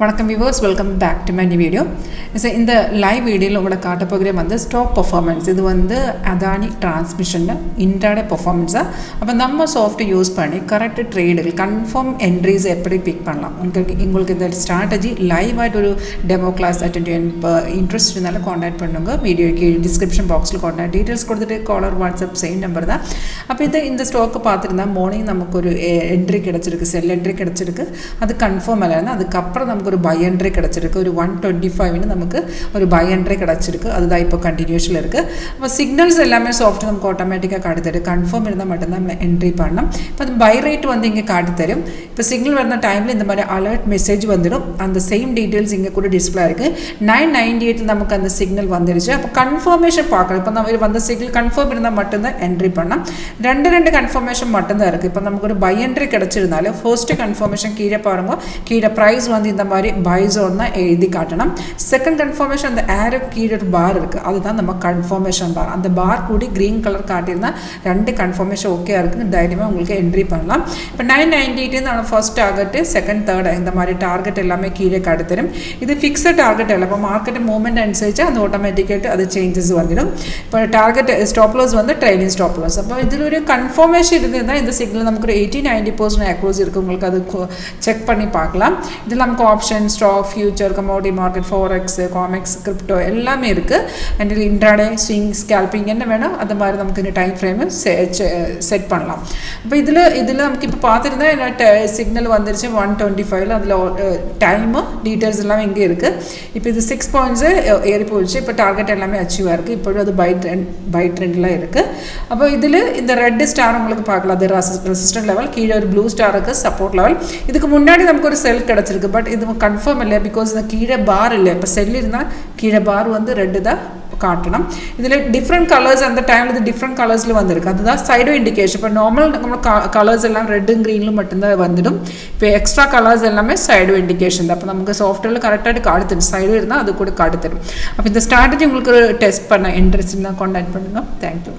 வணக்கம் viewers, welcome back to my new video. So இந்த live வீடியோல உங்களுக்கு காட்ட போகிற வந்து ஸ்டாக் பெர்ஃபார்மன்ஸ். இது வந்து அதானி டிரான்ஸ்மிஷன்ல இன்ட்ராடே பெர்ஃபார்மன்ஸா. அப்ப நம்ம சாஃப்ட்வேர் யூஸ் பண்ணி கரெக்ட் ட்ரேடுகள் கன்ஃபார்ம் என்ட்ரிஸ் எப்படி பிக் பண்ணலாம். உங்களுக்கு இந்த ஸ்ட்ராட்டஜி லைவ் ஆயிட்டு ஒரு டெமோ கிளாஸ் அட்டெண்ட் இன்ட்ரெஸ்ட் இருந்தாலும் கான்டாக்ட் பண்ணுங்க. வீடியோக்கு டிஸ்கிரிப்ஷன் பாக்ஸில் கான்டாக்ட் டீட்டெயில்ஸ் கொடுத்துட்டு காலர் வாட்ஸ்அப் சேம் நம்பர் தான். அப்போ இந்த ஸ்டாக்கை பார்த்துருந்தா மார்னிங் நமக்கு ஒரு என்ட்ரி கிடச்சிருக்கு, செல் என்ட்ரி கிடச்சிருக்கு. அது கன்ஃபார்ம் இல்லைன்னா அதுக்கப்புறம் நமக்கு ஒரு பை என்ட்ரி கிடச்சிருக்கு. ஒரு 125 நமக்கு ஒரு பை என்ட்ரி கிடச்சிருக்கு. அதுதான் இப்போ கண்டினியூஷனில் இருக்குது. அப்போ சிக்னல்ஸ் எல்லாமே சாஃப்ட்வேர் நமக்கு ஆட்டோமேட்டிக்காக காட்டி தரும். கன்ஃபார்ம் இருந்தால் மட்டும்தான் நம்ம என்ட்ரி பண்ணலாம். இப்போ அது பை ரேட் வந்து இங்கே காட்டி தரும். இப்போ சிக்னல் வந்த டைமில் இந்த மாதிரி அலர்ட் மெசேஜ் வந்துடும். அந்த சேம் டீட்டெயில்ஸ் இங்கே கூட டிஸ்பிளே இருக்குது. 998 நமக்கு அந்த சிக்னல் வந்துடுச்சு. அப்போ கன்ஃபர்மேஷன் பார்க்கணும். இப்போ நம்ம வந்த சிக்னல் கன்ஃபார்ம் இருந்தால் மட்டும்தான் என்ட்ரி பண்ணலாம். ரெண்டு கன்ஃபர்மேஷன் மட்டும்தான் இருக்குது. இப்போ நமக்கு ஒரு பை என்ட்ரி கிடச்சிருந்தாலும் ஃபர்ஸ்ட்டு கன்ஃபர்மேஷன் கீழே பாருங்க, கீழே ப்ரைஸ் வந்து இந்த மாதிரி பை ஜோன் தான் எழுதி காட்டணும். செகண்ட் கன்ஃபர்மேஷன் அந்த ஏரோ கீழே பார் இருக்குது, அதுதான் நம்ம கன்ஃபர்மேஷன் பார். அந்த பார் கூடி க்ரீன் கலர் காட்டியிருந்தால் ரெண்டு கன்ஃபர்மேஷன் ஓகே இருக்குது, தைரியமாக உங்களுக்கு என்ட்ரி பண்ணலாம். இப்போ 998 நம்ம ஃபர்ஸ்ட் டார்கெட்டு, செகண்ட் தேர்ட் இந்த மாதிரி டார்கெட் எல்லாமே கீழே காட்டி தரும். இது ஃபிக்ஸட் டார்கெட் இல்லை. இப்போ மார்க்கெட் மூவ்மெண்ட் அனுசரிச்சு அந்த ஆட்டோமேட்டிக்காக அது சேஞ்சஸ் வந்துடும். இப்போ டார்கெட் ஸ்டாப் லாஸ் வந்து ட்ரைலிங் ஸ்டாப் லாஸ். அப்போ இதில் ஒரு கன்ஃபர்மேஷன் இருந்ததுன்னா இந்த சிக்னல் நமக்கு ஒரு 80-90% அக்ரோஸ் இருக்குது. உங்களுக்கு அது செக் பண்ணி பார்க்கலாம். இதில் நமக்கு option, stock, future, commodity market, forex, Comex, crypto எல்லாமே இருக்குது. அண்ட் இன்ட்ராடே, ஸ்விங், ஸ்கேல்பிங் என்ன வேணும் அந்த மாதிரி நமக்கு இந்த டைம் ஃப்ரேமு செட் பண்ணலாம். இப்போ இதில் நமக்கு இப்போ பார்த்துருந்தா என்ன சிக்னல் வந்துருச்சு 125. அதில் டைமு டீட்டெயில்ஸ் எல்லாமே இங்கே இருக்குது. இப்போ இது 6 பாயிண்ட்ஸு ஏறி போயிடுச்சு. இப்போ டார்கெட் எல்லாமே அச்சீவாக இருக்குது. இப்போ அது பை ட்ரெண்ட்லாம் இருக்குது. அப்போ இதில் இந்த ரெட் ஸ்டார் உங்களுக்கு பார்க்கலாம், அது ரெசிஸ்டன்ட் லெவல். கீழே ஒரு ப்ளூ ஸ்டார் இருக்குது, சப்போர்ட் லெவல். இதுக்கு முன்னாடி நமக்கு ஒரு செல் கிடச்சிருக்கு, பட் இது கன்ஃபார்ம் இல்லை. பிகாஸ் இந்த கீழே பார் இல்லை. இப்போ செல் இருந்தால் கீழே பார் வந்து ரெட்டு தான் காட்டணும். இதில் டிஃப்ரெண்ட் கலர்ஸ் அந்த டைமில் இது டிஃப்ரெண்ட் கலர்ஸில் வந்திருக்கு. அதுதான் சைடோ இண்டிகேஷன். இப்போ நார்மல் நம்ம கலர்ஸ் எல்லாம் ரெட்டும் க்ரீனிலும் மட்டும்தான் வந்துடும். இப்போ எக்ஸ்ட்ரா கலர்ஸ் எல்லாமே சைடோ இண்டிகேஷன் தான். அப்போ நமக்கு சாஃப்ட்வேரில் கரெக்டாக காட்டுத்தரும். சைடோ இருந்தால் அது கூட காட்டுத்தரும். அப்போ இந்த ஸ்ட்ராட்டஜி உங்களுக்கு டெஸ்ட் பண்ண இன்ட்ரெஸ்ட் இருந்தால் கான்டாக்ட் பண்ணுங்கள். தேங்க்யூ.